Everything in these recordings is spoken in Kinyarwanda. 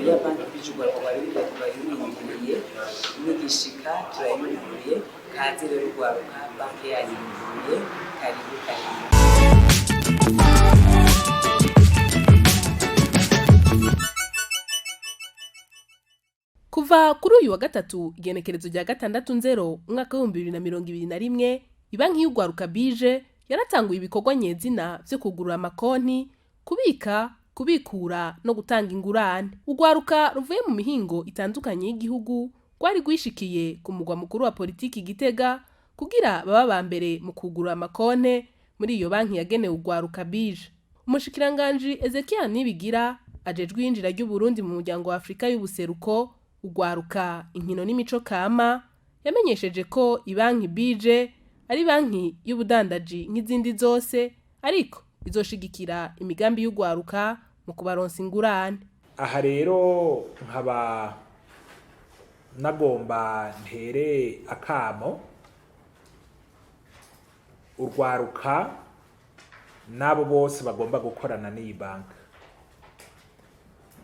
ya banki bijugwa turayirindiriye n'igishika turayirindiriye kaze rero rwaruka banki yayirindiriye karibu. Kuva kuri uyu wa gatatu igenekerezo rya 6/0 umwaka wa 2021 ibanki y'urwaruka bije yaratanguye ibikorwa nyezina vyo kugurura amakonti, kubika, kubikura no gutanga ingurane. Urwaruka ruvuye mu mihingo itandukanye y'igihugu rwari rwishikiye ku mugwa mukuru wa politiki Gitega kugira baba ba mbere mu kugurura amakonti muri iyo banki yagenewe urwaruka bije. Umushikiranganje Ezekiel Nibigira ajejwe yinjira ry'u Burundi mu muryango wa Afrika y'ubuseruko urwaruka inkino n'imico kama yamenyesheje ko ibanki bije ari banki y'ubudandaji nk'izindi zose ariko izoshigikira imigambi y'urwaruka mu kubaronsa ingurane. Aha rero nkaba nagomba ntere akamo urwaruka nabo bose bagomba gukorana n'iyi banki.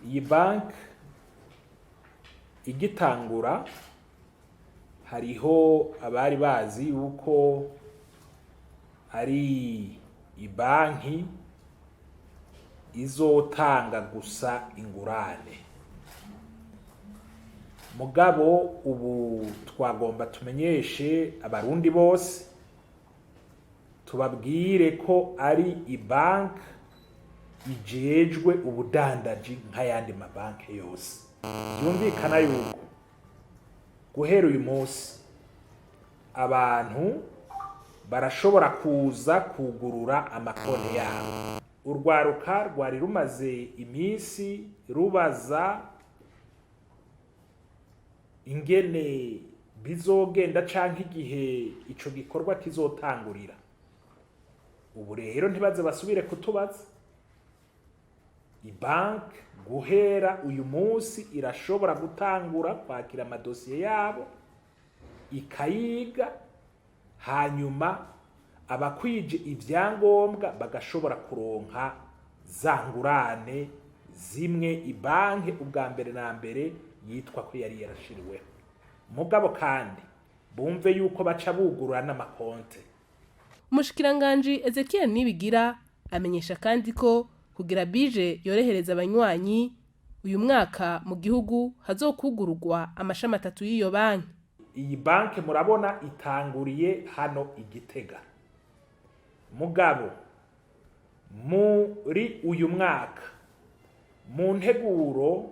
Iyi banki igitangura hariho abari bazi yuko ari ibanki izotanga gusa ingurane. Mugabo ubu twagomba tumenyeshe abarundi bose tubabwire ko ari ibanki ijejwe ubudandaji nk'ayandi mabanki yose. Byumvikana yuko guhera uyu munsi abantu barashobora kuza kugurura amakonti yabo. Urwaruka rwari rumaze iminsi rubaza ingene bizogenda canke igihe ico gikorwa kizotangurira. Ubu rero ntibaze basubire kutubaza. Ibanki guhera uyu munsi irashobora gutangura kwakira amadosiye yabo ikayiga, hanyuma abakwije ivyangombwa bagashobora kuronka za ngurane zimwe ibanki ubwa mbere na mbere yitwa ko yari yarashiriweho. Mugabo kandi bumve yuko baca bugurura n'amakonte. Umushikiranganje Ezekiel Nibigira amenyesha kandi ko kugira bije yorohereza abanywanyi uyu mwaka mu gihugu hazokugururwa amashami 3 y'iyo banki. Iyi banki murabona itanguriye hano Igitega. Mugabo muri uyu mwaka mu nteguro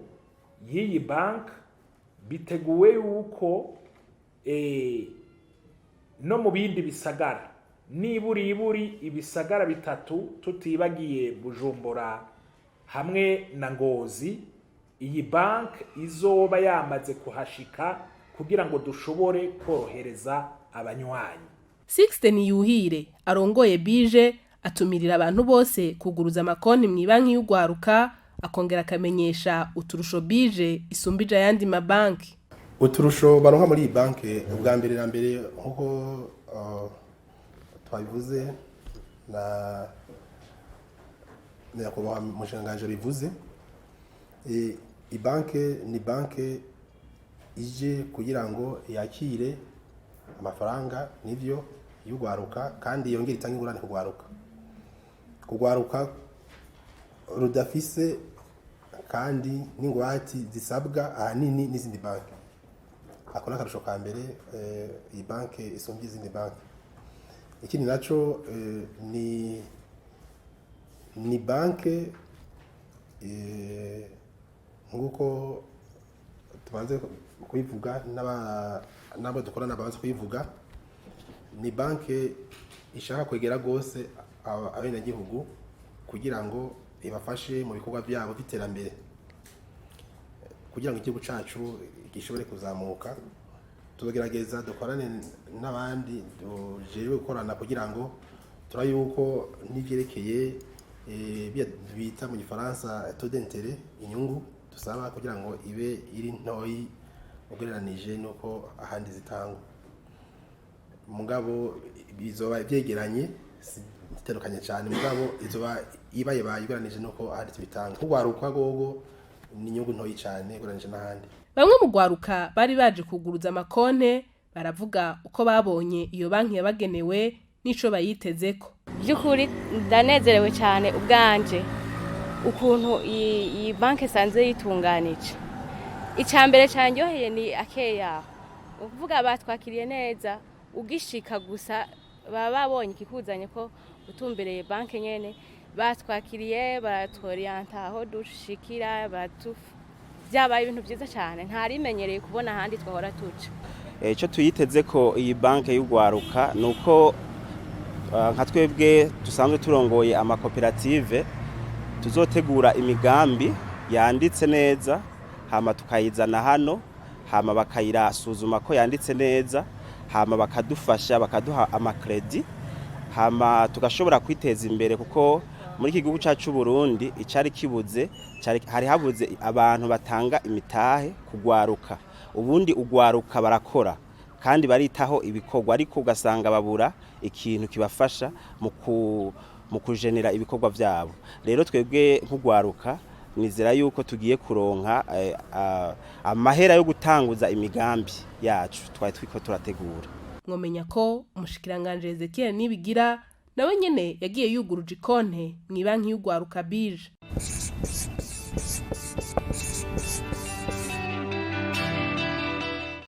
y'iyi banki biteguwe yuko no mu bindi bisagara niburi ibisagara 3 tutibagiye Bujumbura hamwe na Ngozi, iyi banki izoba yamaze kuhashika kugira ngo dushobore korohereza abanywanyi. Sixten Yuhire arongoye bije atumirira abantu bose kuguruza amakonti mu banki y'urwaruka, akongera akamenyesha uturusho bije isumbije ayandi mabanki. Uturusho baronka muri iyi banki ubwa mbere na mbere nkuko twabivuze na kuba mushanganje bivuze, ibanki ni banki ije kugira ngo yakire amafaranga nivyo y'urwaruka kandi yongera itanga ingurane kugwaruka rudafise kandi n'ingwate zisabwa ahanini n'izindi banki. Akona akarusho ka mbere iyi banki isumbye izindi banki. Ikindi naco ni banki nguko tubanze kuyivuga nabo dukorana babanze kuyivuga, ni banki ishaka kwegera gose abenegihugu kugira ngo ibafashe mu bikorwa byabo by'iterambere kugira ngo igihugu cacu gishobore kuzamuka. Tugerageza dukorane n'abandi dujeje gukorana kugira ngo turayuko n'ivyerekeye bita mu Gifaransa taux d'intérêt, inyungu dusaba kugira ngo ibe iri ntoyi ugereranije nuko ahandi zitangwa. Mugabo bizoba byegeranye ziterukanye cyane, mugabo izoba ibaye bayiguranije nuko ahandi tubitanga. Kugwaruka gogo ni inyungu ntoyi cyane ugereranyije n'ahandi. Bamwe mu gwaruka bari baje kuguruza amakonte baravuga uko babonye iyo banki yabagenewe n'ico bayitezeko. Byukuri ndanezerewe cyane ubwanje ukuntu iyi banki sanze yitunganije. Icambere cyanyoheye ni akeya. Ukuvuga batwakiriye neza ugishika gusa baba babonye ikikuzanye ko utumbereye banki nyene batwakiriye baratworienta aho dushikira byabaye ibintu byiza cyane ntarimenyereye kubona ahandi twahora tuca. Icyo tuyiteze ko iyi banki y'ugwaruka nuko nka twebwe dusanzwe turongoye amakoperative tuzotegura imigambi yanditse neza hama tukayizana hano hama bakayirasuzuma ko yanditse neza hama bakadufasha bakaduha amakredi hama tugashobora kwiteza imbere kuko muri iki gihugu cyacu Burundi icari kibuze hari habuze abantu batanga imitahe kugwaruka ubundi ugwaruka barakora kandi baritaho ibikorwa ariko ugasanga babura ikintu kibafasha mu kujenera ibikorwa byabo. Rero twebwe nk'ugwaruka nizera yuko tugiye kuronka amahera yo gutanguza imigambi yacu twari twiko turategura. Mwomenya ko umushikiranganje Ezekiel Nibigira nawe nyene yagiye yuguruje ikonte mu banki y'ugwaruka BIJ.